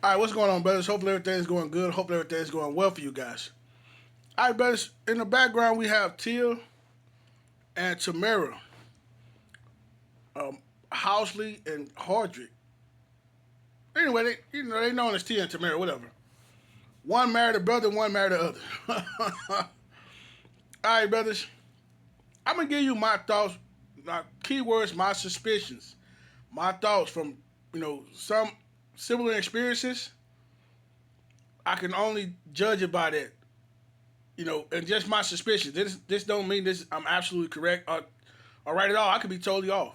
All right, what's going on, brothers? Hopefully everything's going good. Hopefully everything's going well for you guys. All right, brothers. In the background, we have Tia and Tamera, um, Housley and Hardrict. Anyway, they known as Tia and Tamera, whatever. One married a brother, one married the other. All right, brothers. I'm gonna give you my thoughts, my keywords, my suspicions, my thoughts from some similar experiences. I can only judge it by that, and just my suspicions. This don't mean this. I'm absolutely correct or right at all. I could be totally off.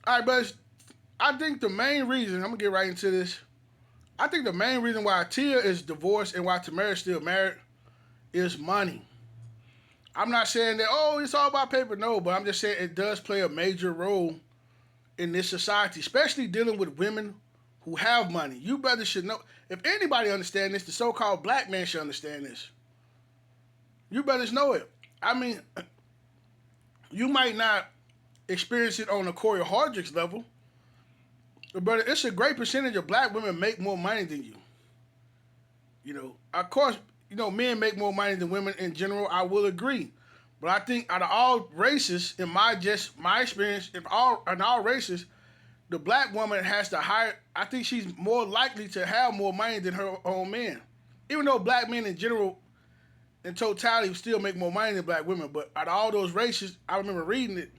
All right, but I think the main reason I'm gonna get right into this. I think the main reason why Tia is divorced and why Tamara is still married is money. I'm not saying that it's all about paper, no, but I'm just saying it does play a major role in this society, especially dealing with women who have money. You brothers should know. If anybody understand this, the so-called black man should understand this. You brothers know it. I mean, you might not experience it on a Cory Hardrick's level, but it's a great percentage of black women make more money than you. Of course, men make more money than women in general. I will agree, but I think out of all races, in my experience, in all races, the black woman has the higher. I think she's more likely to have more money than her own man. Even though black men in general, in totality, still make more money than black women, but out of all those races, I remember reading it.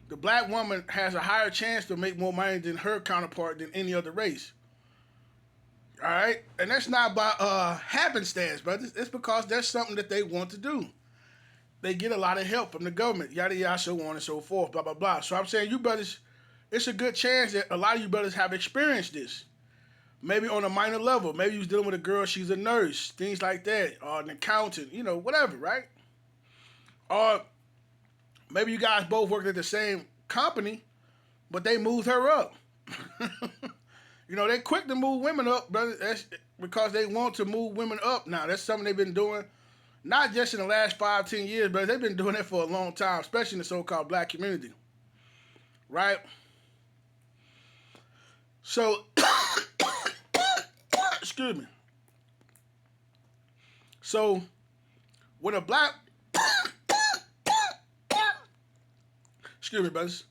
The black woman has a higher chance to make more money than her counterpart than any other race. All right, and that's not by happenstance, but it's because that's something that they want to do. They get a lot of help from the government, yada yada, so on and so forth, blah blah blah. So I'm saying, you brothers, it's a good chance that a lot of you brothers have experienced this. Maybe on a minor level. Maybe you was dealing with a girl, she's a nurse, things like that, or an accountant, whatever, right? Or maybe you guys both worked at the same company, but they moved her up. They quick to move women up, brother. That's because they want to move women up now. That's something they've been doing, not just in the last 5, 10 years, but they've been doing it for a long time, especially in the so-called black community, right? So, excuse me. So, when a black, excuse me, brothers.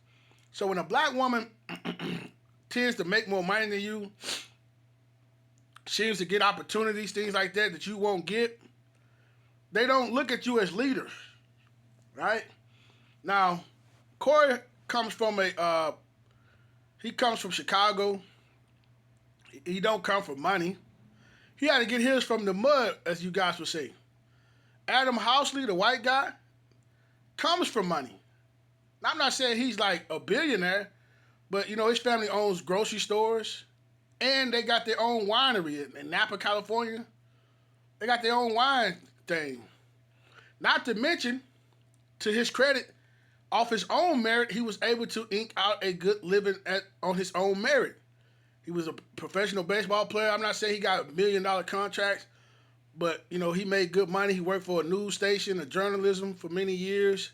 So when a black woman tends to make more money than you, seems to get opportunities, things like that you won't get, they don't look at you as leaders, right? Now, Cory comes from he comes from Chicago. He don't come from money. He had to get his from the mud, as you guys would say. Adam Housley, the white guy, comes from money. Now, I'm not saying he's like a billionaire, but his family owns grocery stores, and they got their own winery in Napa, California. They got their own wine thing. Not to mention, to his credit, off his own merit, he was able to ink out a good living on his own merit. He was a professional baseball player. I'm not saying he got $1 million contracts, but he made good money. He worked for a news station, a journalism for many years.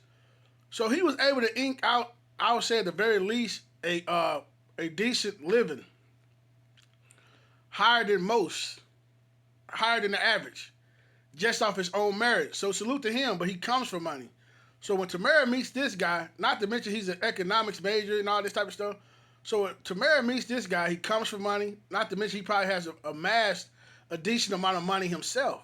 So he was able to ink out, I would say at the very least, a decent living. Higher than most. Higher than the average. Just off his own merit. So salute to him, but he comes from money. So when Tamara meets this guy, not to mention he's an economics major and all this type of stuff. So when Tamara meets this guy, he comes from money. Not to mention he probably has amassed a decent amount of money himself.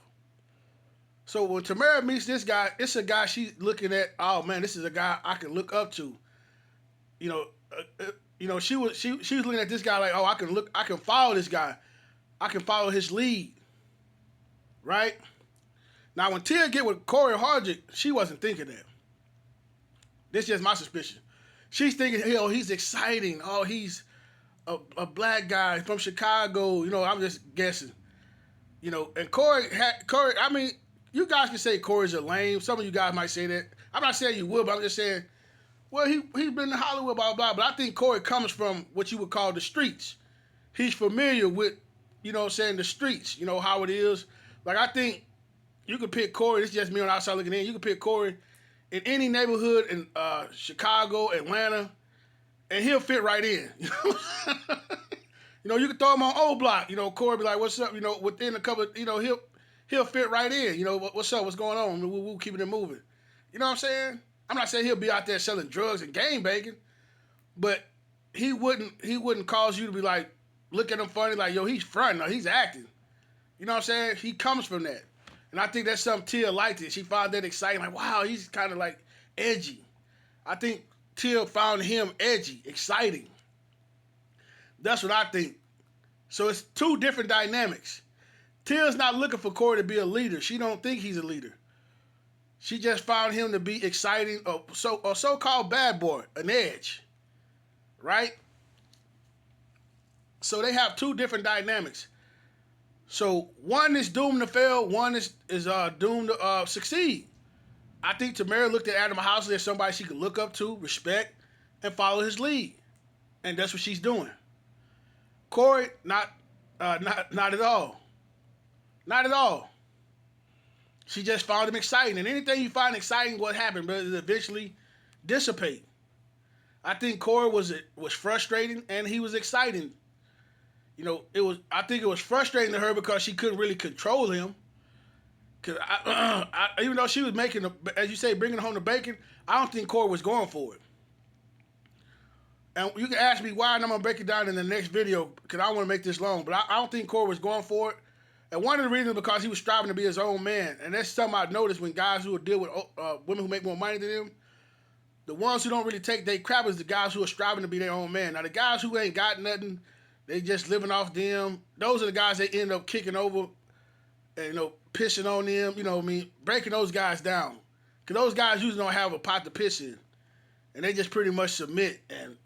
So when Tamara meets this guy, it's a guy she's looking at. Oh man, this is a guy I can look up to. She was looking at this guy like, oh, I can follow this guy. I can follow his lead, right? Now when Tia get with Cory Hardrict, she wasn't thinking that. This is just my suspicion. She's thinking, he's exciting. Oh, he's a black guy from Chicago. I'm just guessing. And Cory, I mean, you guys can say Cory's a lame. Some of you guys might say that. I'm not saying you will, but I'm just saying, well, he's been in Hollywood, blah, blah, blah. But I think Cory comes from what you would call the streets. He's familiar with, the streets, how it is. Like, I think you could pick Cory. This is just me on the outside looking in. You could pick Cory in any neighborhood in Chicago, Atlanta, and he'll fit right in. You can throw him on O Block. Cory be like, "What's up?" Within a couple, he'll fit right in. What's up? What's going on? We'll keeping it moving. You know what I'm saying? I'm not saying he'll be out there selling drugs and game banging, but he wouldn't cause you to be like, look at him funny, like, yo, he's fronting or he's acting. You know what I'm saying? He comes from that. And I think that's something Tia liked it. She found that exciting. Like, wow, he's kind of like edgy. I think Tia found him edgy, exciting. That's what I think. So it's two different dynamics. Tia's not looking for Cory to be a leader. She don't think he's a leader. She just found him to be exciting, a so-called bad boy, an edge, right? So they have two different dynamics. So one is doomed to fail, one is doomed to succeed. I think Tamera looked at Adam Housley as somebody she could look up to, respect, and follow his lead, and that's what she's doing. Cory, not at all. Not at all. She just found him exciting. And anything you find exciting, what happened, but it eventually dissipate. I think Cory was frustrating and he was exciting. I think it was frustrating to her because she couldn't really control him. Cause even though she was making, as you say, bringing home the bacon, I don't think Cory was going for it. And you can ask me why, and I'm going to break it down in the next video because I want to make this long. But I don't think Cory was going for it. And one of the reasons because he was striving to be his own man. And that's something I've noticed when guys who deal with women who make more money than him, the ones who don't really take their crap is the guys who are striving to be their own man. Now, the guys who ain't got nothing, they just living off them, those are the guys they end up kicking over and, pissing on them, breaking those guys down. Because those guys usually don't have a pot to piss in. And they just pretty much submit. And,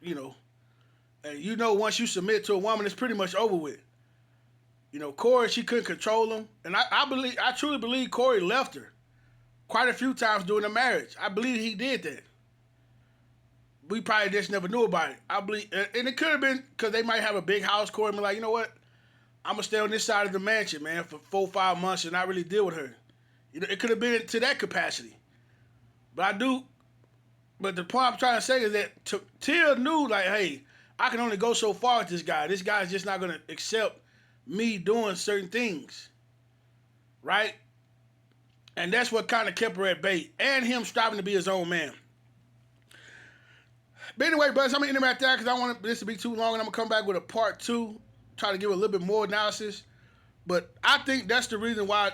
once you submit to a woman, it's pretty much over with. Cory, she couldn't control him. And I truly believe Cory left her quite a few times during the marriage. I believe he did that. We probably just never knew about it. I believe, and it could have been because they might have a big house. Cory be like, you know what? I'm going to stay on this side of the mansion, man, for 4 or 5 months and not really deal with her. It could have been to that capacity. But the point I'm trying to say is that Tia knew, like, hey, I can only go so far with this guy. This guy's just not going to accept me doing certain things, right? And that's what kind of kept her at bay, and him striving to be his own man. But anyway, brothers, I'm going to end it right there because I don't want this to be too long, and I'm going to come back with a part 2, try to give a little bit more analysis. But I think that's the reason why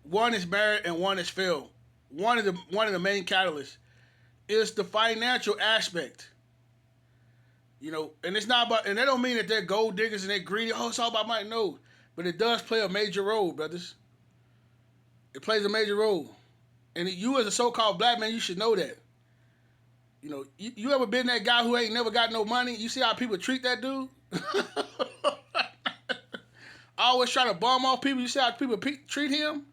one is married and one is failed. One of the main catalysts is the financial aspect. And it's not about, and that don't mean that they're gold diggers and they're greedy. Oh, it's all about money. No. But it does play a major role, brothers. It plays a major role. And you as a so-called black man, you should know that. You ever been that guy who ain't never got no money? You see how people treat that dude? Always trying to bum off people. You see how people treat him?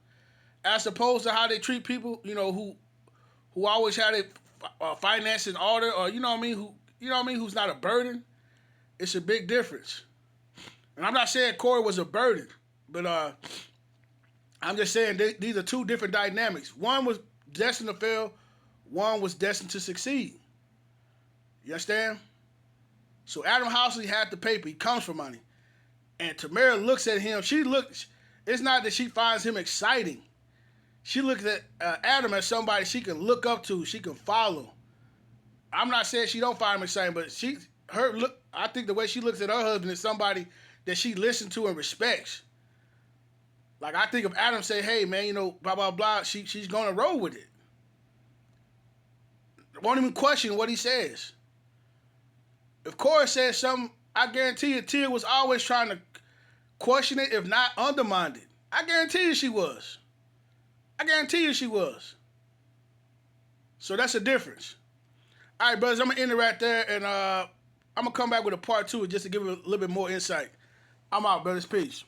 As opposed to how they treat people, who always had it finance in order, or who's not a burden. It's a big difference. And I'm not saying Cory was a burden, but I'm just saying these are two different dynamics. One was destined to fail, one was destined to succeed. You understand? So Adam Housley had the paper. He comes from money. And Tamera looks at him. It's not that she finds him exciting. She looks at Adam as somebody she can look up to, she can follow. I'm not saying she don't find him exciting, but I think the way she looks at her husband is somebody that she listens to and respects. Like, I think if Adam say, hey, man, blah, blah, blah, she's going to roll with it. Won't even question what he says. If Cory says something, I guarantee you Tia was always trying to question it, if not undermine it. I guarantee you she was. So that's a difference. All right, brothers, I'm going to end it right there, and I'm going to come back with a part 2 just to give it a little bit more insight. I'm out, brothers. Peace.